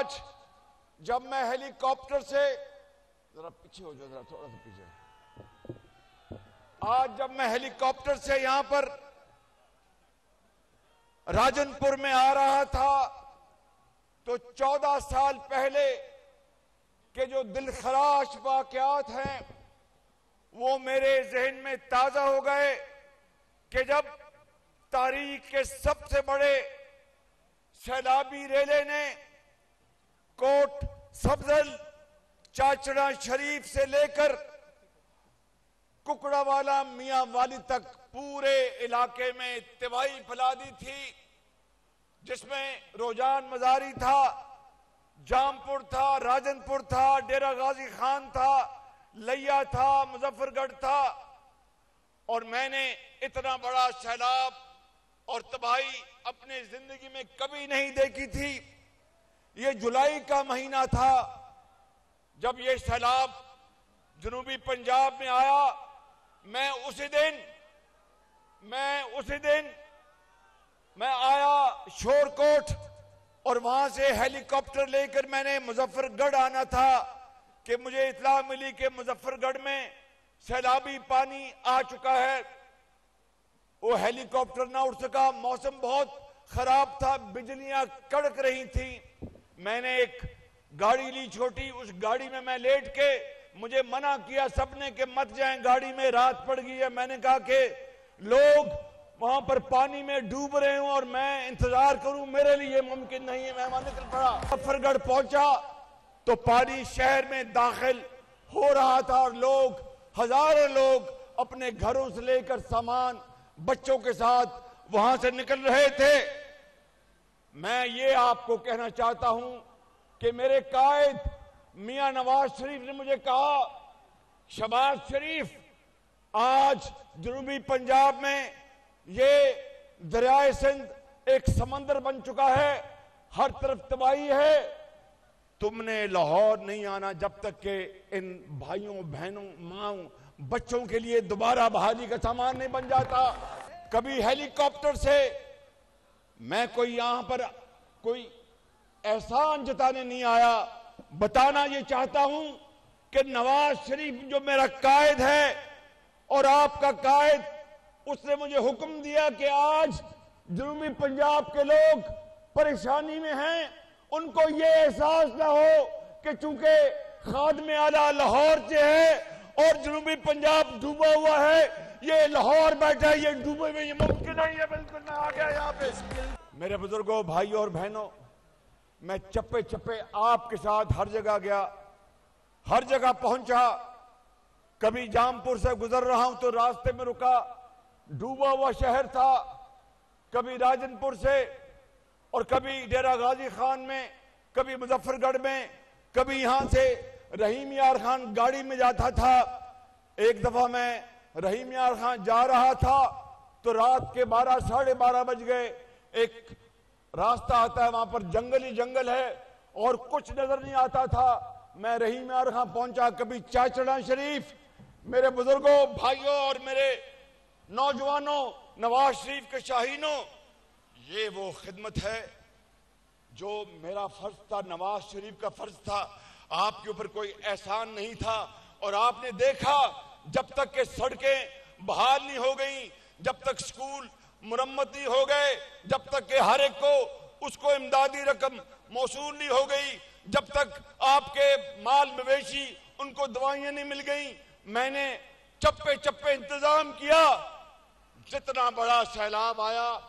आज जब मैं हेलीकॉप्टर से, जरा पीछे हो जाओ, जरा थोड़ा सा पीछे, आज जब मैं हेलीकॉप्टर से यहां पर राजनपुर में आ रहा था तो 14 साल पहले के जो दिलखराश वाकयात हैं वो मेरे जहन में ताजा हो गए कि जब तारीख के सबसे बड़े सैलाबी रेले ने कोट सफजल चाचड़ा शरीफ से लेकर कुकड़ावाला मियां वाली तक पूरे इलाके में तबाही फैला दी थी, जिसमें रोजान मजारी था, जामपुर था, राजनपुर था, डेरा गाजी खान था, लिया था, मुजफ्फरगढ़ था। और मैंने इतना बड़ा सैलाब और तबाही अपनी जिंदगी में कभी नहीं देखी थी। ये जुलाई का महीना था जब ये सैलाब जनूबी पंजाब में आया। मैं उसी दिन आया शोरकोट और वहां से हेलीकॉप्टर लेकर मैंने मुजफ्फरगढ़ आना था कि मुझे इत्तला मिली कि मुजफ्फरगढ़ में सैलाबी पानी आ चुका है। वो हेलीकॉप्टर ना उड़ सका, मौसम बहुत खराब था, बिजलियां कड़क रही थी। मैंने एक गाड़ी ली छोटी, उस गाड़ी में मैं लेट के, मुझे मना किया सबने कि मत जाएं गाड़ी में, रात पड़ गई है। मैंने कहा कि लोग वहां पर पानी में डूब रहे हूं और मैं इंतजार करूं, मेरे लिए मुमकिन नहीं है। मैं वहां निकल पड़ा, मुजफ्फरगढ़ पहुंचा तो पानी शहर में दाखिल हो रहा था और लोग, हजारों लोग अपने घरों से लेकर सामान बच्चों के साथ वहां से निकल रहे थे। मैं ये आपको कहना चाहता हूं कि मेरे कायद मियां नवाज शरीफ ने मुझे कहा, शहबाज शरीफ, आज जनूबी पंजाब में ये दरियाए सिंध एक समंदर बन चुका है, हर तरफ तबाही है, तुमने लाहौर नहीं आना जब तक कि इन भाइयों बहनों माओं बच्चों के लिए दोबारा बहाली का सामान नहीं बन जाता। कभी हेलीकॉप्टर से मैं कोई यहां पर कोई एहसान जताने नहीं आया, बताना ये चाहता हूं कि नवाज शरीफ जो मेरा कायद है और आपका कायद, उसने मुझे हुक्म दिया कि आज जनूबी पंजाब के लोग परेशानी में हैं, उनको ये एहसास ना हो कि चूंकि खादमे आला लाहौर से है और जनूबी पंजाब डूबा हुआ है, ये लाहौर बैठा है, ये डूबे में, ये मुमकिन नहीं है। बिल्कुल मैं आ गया यहाँ पे। मेरे बुजुर्गों, भाइयों और बहनों, मैं चप्पे चप्पे आपके साथ हर जगह गया, हर जगह पहुंचा। कभी जामपुर से गुजर रहा हूं तो रास्ते में रुका, डूबा हुआ शहर था, कभी राजनपुर से और कभी डेरा गाजी खान में, कभी मुजफ्फरगढ़ में, कभी यहां से रहीम यार खान गाड़ी में जाता था। एक दफा मैं रहीम यार खान जा रहा था तो रात के 12 साढ़े 12 बज गए। एक रास्ता आता है, वहां पर जंगल ही जंगल है और कुछ नजर नहीं आता था। मैं रहीम यार खान पहुंचा, कभी चाचड़ा शरीफ। मेरे बुजुर्गों, भाइयों और मेरे नौजवानों, नवाज शरीफ के शाहीनों, ये वो खिदमत है जो मेरा फर्ज था, नवाज शरीफ का फर्ज था। आपके ऊपर कोई एहसान नहीं था। और आपने देखा, जब तक के सड़कें बहाल नहीं हो गई, जब तक स्कूल मुरम्मत नहीं हो गए, जब तक के हर एक को उसको इमदादी रकम मौसूल नहीं हो गई, जब तक आपके माल मवेशी उनको दवाइयां नहीं मिल गई, मैंने चप्पे चप्पे इंतजाम किया। जितना बड़ा सैलाब आया,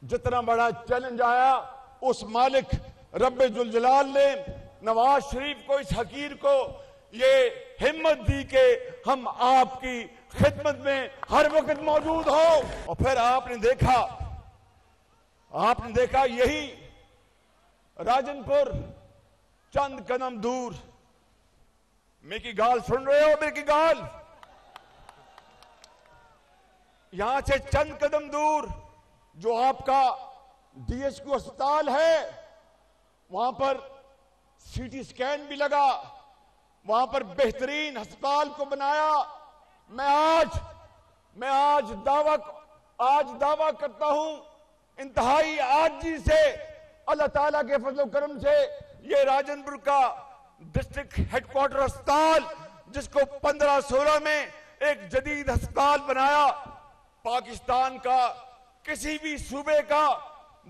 जितना बड़ा चैलेंज आया, उस मालिक रब्बे जुल जलाल ने नवाज शरीफ को, इस हकीर को ये हिम्मत दी कि हम आपकी खिदमत में हर वक्त मौजूद हो। और फिर आपने देखा यही राजनपुर चंद कदम दूर, मेरी गाल सुन रहे हो? मेरी गाल, यहां से चंद कदम दूर जो आपका डीएचक्यू अस्पताल है, वहां पर सीटी स्कैन भी लगा, वहां पर बेहतरीन अस्पताल को बनाया। मैं आज दावा करता हूं इंतहाई आजिज़ी से, अल्लाह ताला के फजल करम से, ये राजनपुर का डिस्ट्रिक्ट हेडक्वार्टर अस्पताल, जिसको 1516 में एक जदीद अस्पताल बनाया, पाकिस्तान का किसी भी सूबे का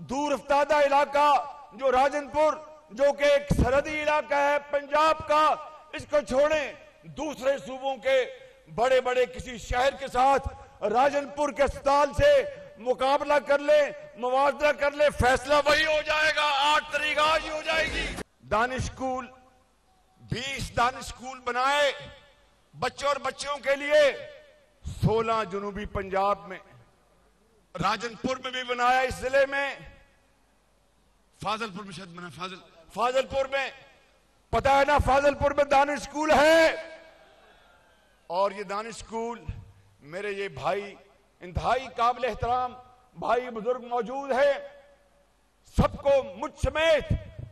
दूर अफ्तादा इलाका जो राजनपुर, जो कि एक सरहदी इलाका है पंजाब का, इसको छोड़ें, दूसरे सूबों के बड़े बड़े किसी शहर के साथ राजनपुर के अस्पताल से मुकाबला कर ले, मुआवजा कर ले, फैसला वही हो जाएगा। 8 तारीख आज ही हो जाएगी। दानिश स्कूल, 20 दानिश स्कूल बनाए बच्चों और बच्चियों के लिए, 16 जनूबी पंजाब में, राजनपुर में भी बनाया, इस जिले में, फाजलपुर में शायद बना, फाजलपुर में, पता है ना, फाजलपुर में दानिश स्कूल है। और ये दानिश स्कूल, मेरे ये भाई इंतहाई काबिल एहतराम भाई बुजुर्ग मौजूद है, सबको मुझ समेत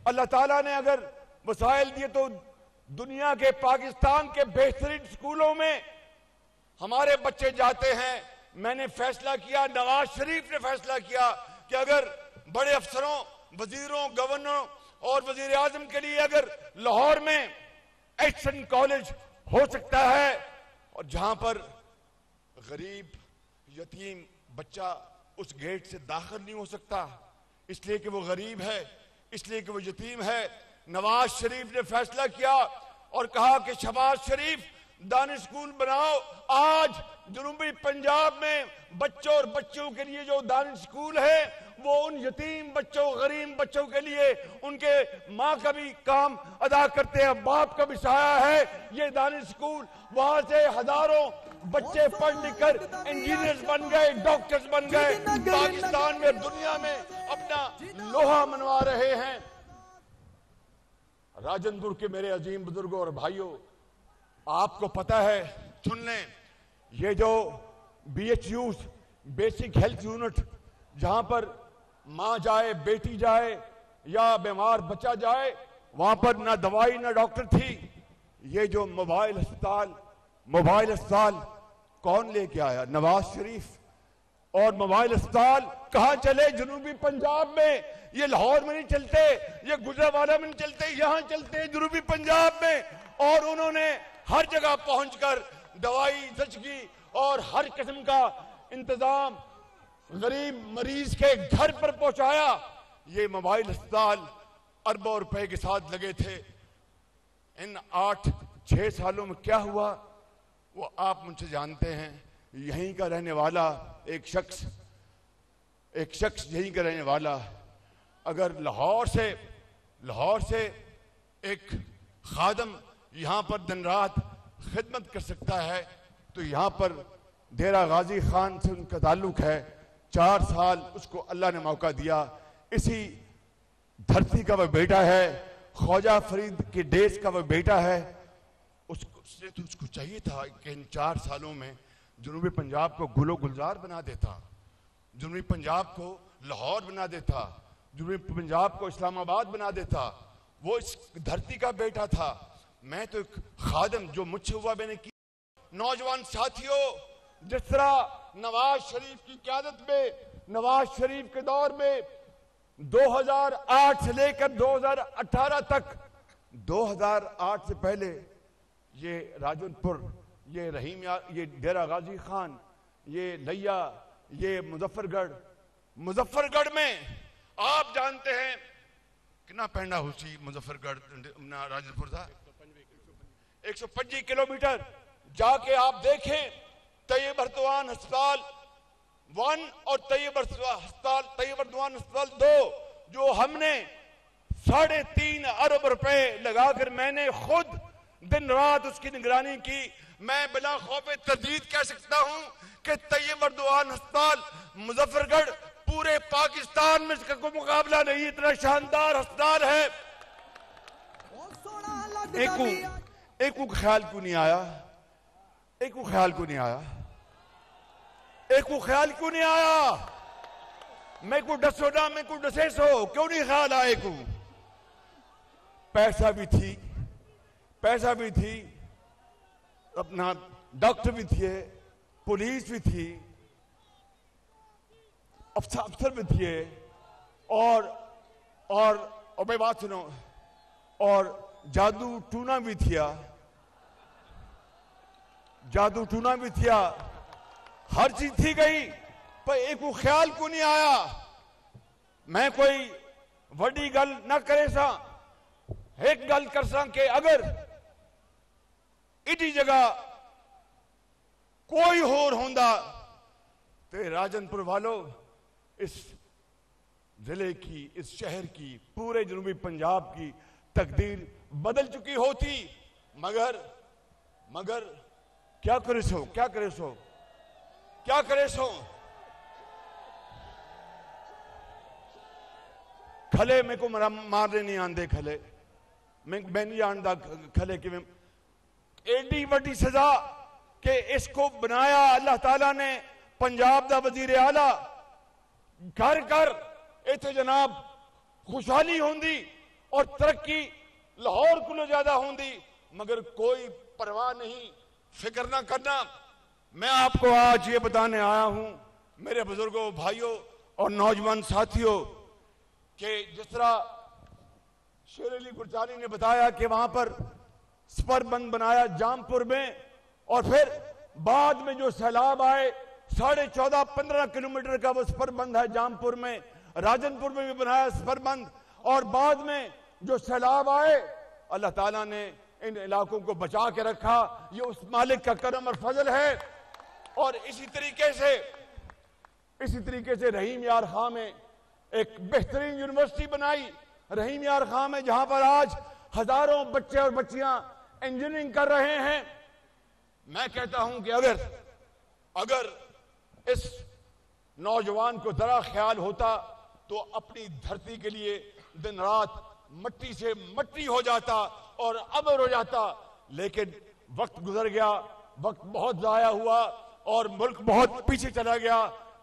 अल्लाह ताला ने अगर वसाइल दिए तो दुनिया के, पाकिस्तान के बेहतरीन स्कूलों में हमारे बच्चे जाते हैं। मैंने फैसला किया, नवाज शरीफ ने फैसला किया कि अगर बड़े अफसरों, वजीरों, गवर्नरों और वजीर आजम के लिए अगर लाहौर में एचएन कॉलेज हो सकता है, और जहां पर गरीब यतीम बच्चा उस गेट से दाखिल नहीं हो सकता, इसलिए कि वो गरीब है, इसलिए कि वो यतीम है, नवाज शरीफ ने फैसला किया और कहा कि शहबाज शरीफ दानिश स्कूल बनाओ। आज जनूबी पंजाब में बच्चों और बच्चों के लिए जो दानिश स्कूल है, वो उन यतीम बच्चों, गरीब बच्चों के लिए उनके माँ का भी काम अदा करते हैं, बाप का भी सहारा है ये दानिश स्कूल। वहां से हजारों बच्चे पढ़ लिख कर इंजीनियर्स बन गए, डॉक्टर्स बन गए, पाकिस्तान में, दुनिया में अपना लोहा मनवा रहे हैं। राजनपुर के मेरे अजीम बुजुर्गों और भाइयों, आपको पता है, सुन लें, ये जो BHUs, बेसिक हेल्थ यूनिट, जहां पर मां जाए, बेटी जाए या बीमार बच्चा जाए, वहां पर ना दवाई ना डॉक्टर थी। ये जो मोबाइल अस्पताल कौन लेके आया? नवाज शरीफ। और मोबाइल अस्पताल कहां चले? जनूबी पंजाब में। ये लाहौर में नहीं चलते, ये गुजरावाला में नहीं चलते, यहां चलते हैं जनूबी पंजाब में। और उन्होंने हर जगह पहुंचकर दवाई, जचगी और हर किस्म का इंतजाम गरीब मरीज के घर पर पहुंचाया। ये मोबाइल अस्पताल अरबों रुपए के साथ लगे थे। इन 8-6 सालों में क्या हुआ वो आप मुझसे जानते हैं। यहीं का रहने वाला एक शख्स यहीं का रहने वाला, अगर लाहौर से एक खादम यहां पर दिन रात खिदमत कर सकता है, तो यहां पर डेरा गाजी खान से उनका ताल्लुक है। 4 साल उसको अल्लाह ने मौका दिया। इसी धरती का वह बेटा है, ख्वाजा फरीद के देश का वह बेटा है। उसको चाहिए था कि इन 4 सालों में जनूबी पंजाब को गुलो गुलजार बना देता, जनूबी पंजाब को लाहौर बना देता, जनूबी पंजाब को इस्लामाबाद बना देता। वो इस धरती का बेटा था। मैं तो एक खादम जो मुझसे हुआ मैंने किया। नौजवान साथियों, जिस तरह नवाज शरीफ की क़यादत में, नवाज शरीफ के दौर में 2008 से लेकर 2018 तक, 2008 से पहले ये राजनपुर, ये रहीम, ये डेरा गाजी खान, ये लिया, ये मुजफ्फरगढ़ में आप जानते हैं कितना पैंडा हुसी मुजफ्फरगढ़ राजनपुर था, 125 किलोमीटर। जाके आप देखें तैयब अर्दवान अस्पताल 1 और तैयब अर्दवान अस्पताल 2, जो हमने 3.5 अरब रुपए लगाकर, मैंने खुद दिन रात उसकी निगरानी की। मैं बिला खौफे तजदीद कह सकता हूं कि तैयब अर्दवान अस्पताल मुजफ्फरगढ़ पूरे पाकिस्तान में इसका कोई मुकाबला नहीं, इतना शानदार अस्पताल है। एक को ख्याल क्यों नहीं आया? एक को ख्याल क्यों नहीं आया? मैं को डसो ना, मैं को डसे सो, क्यों नहीं ख्याल आए को? पैसा भी थी, अपना डॉक्टर भी थे, पुलिस भी थी, अफसर भी थे। और मैं बात सुनो, और जादू टूना भी थिया, जादू टूना भी थिया, हर चीज थी गई, पर एक को ख्याल को नहीं आया मैं कोई वड्डी गल ना करे सा, एक गल कर सा कि अगर इडी जगह कोई होर होंदा तो राजनपुर वालों इस जिले की, इस शहर की, पूरे जनूबी पंजाब की तकदीर बदल चुकी होती। मगर क्या करे सो, क्या करे सो, क्या करे सो। खले मेरे को मारने नहीं आंदे, खले मैं नहीं जानता खले कि एडी वड्डी सजा कि इसको बनाया अल्लाह ताला ने पंजाब दा वजीर आला, घर घर इथे जनाब खुशहाली होंदी और तरक्की लाहौर को ज्यादा होंदी, मगर कोई परवाह नहीं, फिक्र ना करना। मैं आपको आज ये बताने आया हूं मेरे बुजुर्गों, भाइयों और नौजवान साथियों कि जिस तरह शेर अली गुरजानी ने बताया कि वहां पर स्पर बंद बनाया जामपुर में, और फिर बाद में जो सैलाब आए 14.5-15 किलोमीटर का वो स्पर बंद है जामपुर में, राजनपुर में भी बनाया स्पर बंद, और बाद में जो सैलाब आए अल्लाह ताला ने इन इलाकों को बचा के रखा। ये उस मालिक का करम और फजल है। और इसी तरीके से रहीम यार खां में एक बेहतरीन यूनिवर्सिटी बनाई, रहीम यार खां में, जहां पर आज हजारों बच्चे और बच्चियां इंजीनियरिंग कर रहे हैं। मैं कहता हूं कि अगर इस नौजवान को जरा ख्याल होता तो अपनी धरती के लिए दिन रात मट्टी से मट्टी हो जाता और अमर हो जाता, लेकिन वक्त गुजर गया, वक्त बहुत जाया हुआ और मुल्क बहुत पीछे चला गया।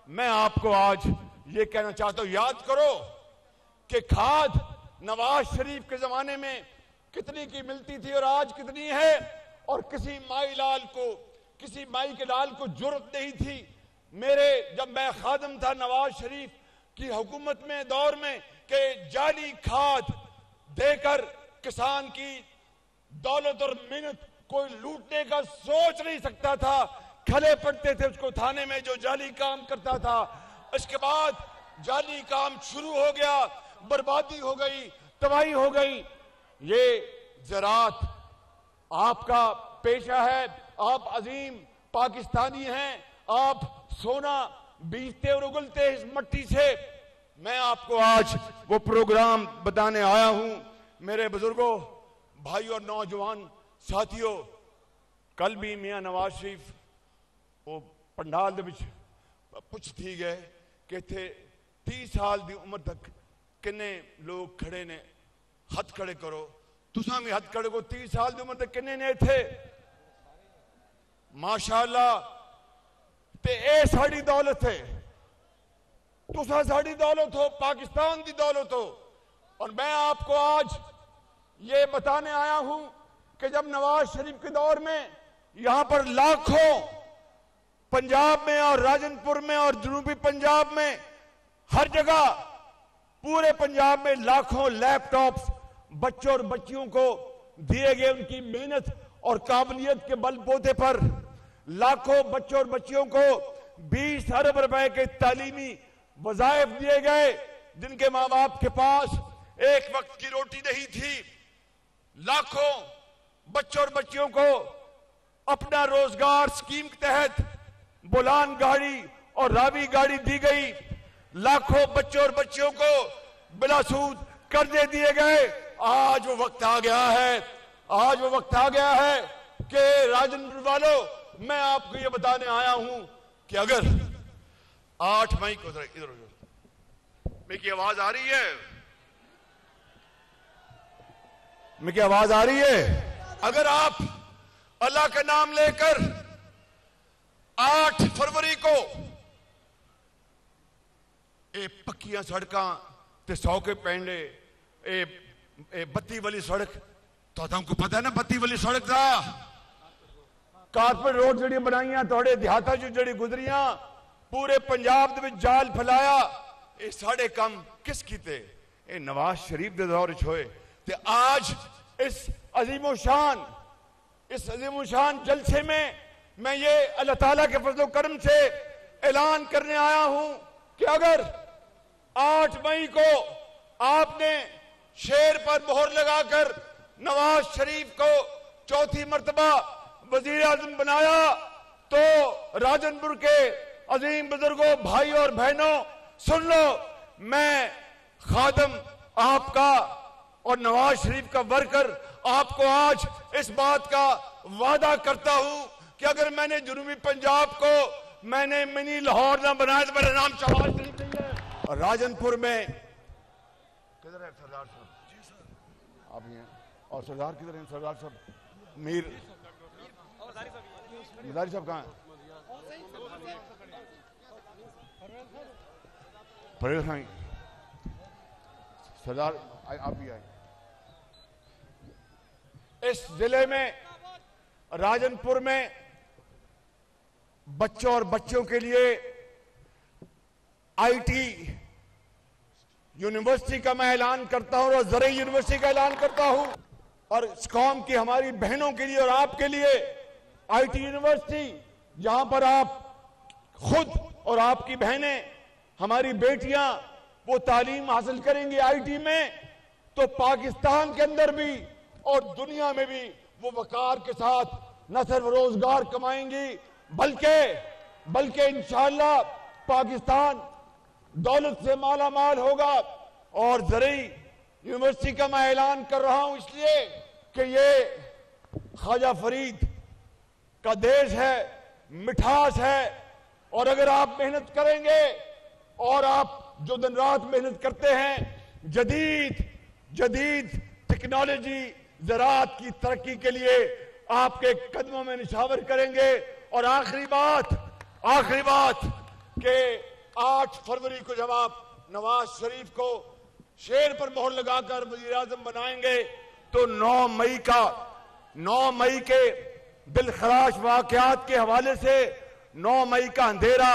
मैं आपको आज ये कहना चाहता हूं, याद करो कि खाद नवाज शरीफ के जमाने में कितनी की मिलती थी और आज कितनी है, और किसी माई के लाल को जुर्रत नहीं थी। जब मैं खादम था नवाज शरीफ की हुकूमत में, दौर में, कि जाली खाद देकर किसान की दौलत और मेहनत कोई लूटने का सोच नहीं सकता था। खले पड़ते थे उसको थाने में जो जाली काम करता था। इसके बाद जाली काम शुरू हो गया, बर्बादी हो गई, तबाही हो गई। ये ज़राअत आपका पेशा है, आप अजीम पाकिस्तानी हैं, आप सोना बीजते और उगलते इस मट्टी से। मैं आपको आज वो प्रोग्राम बताने आया हूं मेरे बुजुर्गों, भाइयों और नौजवान साथियों। कल भी मियां नवाज शरीफ वो पंडाल दे विच पुछती गए कि इत्थे 30 साल दी उम्र तक किन्ने लोग खड़े ने, हथ खड़े करो। तुसां भी हथ खड़े को 30 साल दी उम्र तक किन्ने ने इत्थे? माशाअल्लाह। ते ए साड़ी दौलत है, तुसा साड़ी दौलत हो, पाकिस्तान की दौलत हो। और मैं आपको आज ये बताने आया हूं कि जब नवाज शरीफ के दौर में यहां पर लाखों पंजाब में और राजनपुर में और जनूबी पंजाब में हर जगह पूरे पंजाब में लाखों लैपटॉप्स बच्चों और बच्चियों को दिए गए, उनकी मेहनत और काबिलियत के बलबूते पर लाखों बच्चों और बच्चियों को 20 अरब रुपए के तालीमी वज़ाइफ दिए गए, जिनके मां बाप के पास एक वक्त की रोटी नहीं थी। लाखों बच्चों और बच्चियों को अपना रोजगार स्कीम के तहत बोलान गाड़ी और रावी गाड़ी दी गई। लाखों बच्चों और बच्चियों को बिलासूद कर्जे दिए गए। आज वो वक्त आ गया है, आज वो वक्त आ गया है कि राजनपुर वालों, मैं आपको ये बताने आया हूं कि अगर 8 मई को इधर मेरी आवाज आ रही है, मेरी आवाज आ रही है? अगर आप अल्लाह का नाम लेकर 8 फरवरी को ये पक्कियां सड़कां ते 100 के पेंडे, ये बत्ती वाली सड़क, तो तुमको पता है ना बत्ती वाली सड़क का कारपेट रोड जी बनाइया थोड़े देहाता जी गुजरियां, पूरे पंजाब दे विच जाल फैलाया। ये साढ़े काम किस कीते? ये नवाज शरीफ दे दौर च होए। तो आज इस अजीमुशान जलसे में मैं ये अल्लाह ताला के फजल करम से ऐलान करने आया हूं कि अगर 8 मई को आपने शेर पर मोहर लगाकर नवाज शरीफ को चौथी मर्तबा वजीर आजम बनाया तो राजनपुर के अजीम बुजुर्गों, भाई और बहनों, सुन लो, मैं खादम आपका और नवाज शरीफ का वर्कर आपको आज इस बात का वादा करता हूं कि अगर मैंने जुनूबी पंजाब को मैंने मिनी लाहौर ना बनाया तो मेरा नाम शहबाज शरीफ नहीं है। और राजनपुर में किधर है सरदार साहब? आप हैं। और सरदार किधर हैं? सरदार साहब मीर मदारी साहब कहाँ हैं? परेश हैं। सरदार आप भी आए। इस जिले में राजनपुर में बच्चों और बच्चों के लिए आईटी यूनिवर्सिटी का मैं ऐलान करता हूं और ज़रई यूनिवर्सिटी का ऐलान करता हूं। और इस कौम की हमारी बहनों के लिए और आपके लिए आईटी यूनिवर्सिटी, जहां पर आप खुद और आपकी बहनें, हमारी बेटियां वो तालीम हासिल करेंगी आईटी में, तो पाकिस्तान के अंदर भी और दुनिया में भी वो वकार के साथ न सिर्फ रोजगार कमाएंगी बल्कि इंशाअल्लाह पाकिस्तान दौलत से माला माल होगा। और ज़रई यूनिवर्सिटी का मैं ऐलान कर रहा हूं इसलिए कि ये ख्वाजा फरीद का देश है, मिठास है। और अगर आप मेहनत करेंगे और आप जो दिन रात मेहनत करते हैं, जदीद टेक्नोलॉजी ज़राअत की तरक्की के लिए आपके कदमों में निशावर करेंगे। और आखिरी बात कि 8 फरवरी को जब आप नवाज शरीफ को शेर पर मोहर लगाकर वज़ीर आज़म बनाएंगे तो 9 मई के दिलखराश वाकयात के हवाले से 9 मई का अंधेरा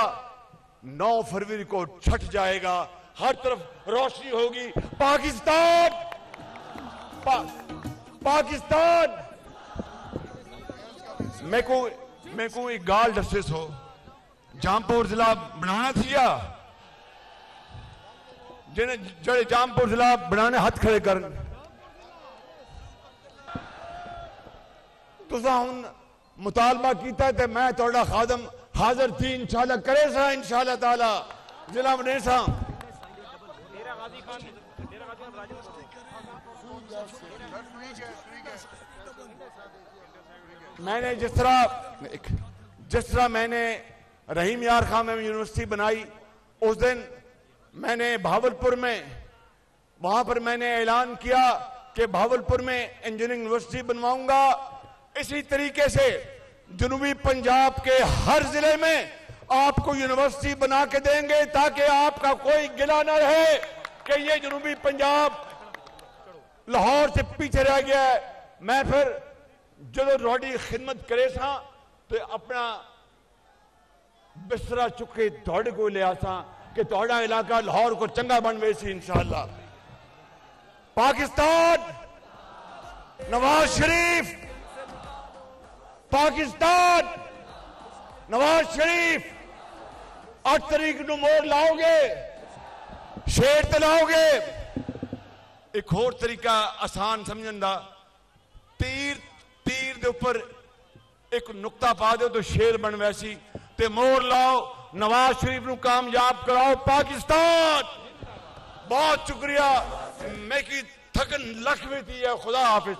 9 फरवरी को छट जाएगा, हर तरफ रोशनी होगी। पाकिस्तान मैं को एक गाल दसेस हो जामपुर जिला बनाना थी या जड़े जामपुर जिला बनाने हथ खड़े कर तुसा हुन मुतालबा किया तो मैं थोड़ा खादम हाजिर थी इंशाल्लाह करे सा इंशाल्लाह ताला जिला बने सा। मैंने जिस तरह मैंने रहीम यार खान में यूनिवर्सिटी बनाई, उस दिन मैंने भावलपुर में वहां पर मैंने ऐलान किया कि भावलपुर में इंजीनियरिंग यूनिवर्सिटी बनवाऊंगा। इसी तरीके से जनूबी पंजाब के हर जिले में आपको यूनिवर्सिटी बना के देंगे ताकि आपका कोई गिला न रहे कि ये जनूबी पंजाब लाहौर से पीछे रह गया है। मैं फिर जो रोडी खिदमत करे सा तो अपना बिस्तरा चुके थोड़े को लिया सा कि थोड़ा इलाका लाहौर को चंगा बन वैसी इंशाअल्लाह। पाकिस्तान नवाज शरीफ 8 तारीख ਨੂੰ मोड़ लाओगे, शेर ते लाओगे। एक होर तरीका आसान समझन दा, तीर दे ऊपर एक नुक्ता पा दो तो शेर बन वैसी ते मोड़ लाओ, नवाज शरीफ ਨੂੰ कामयाब कराओ। पाकिस्तान बहुत शुक्रिया, मैं की थकन लख में थी है। खुदा हाफिज।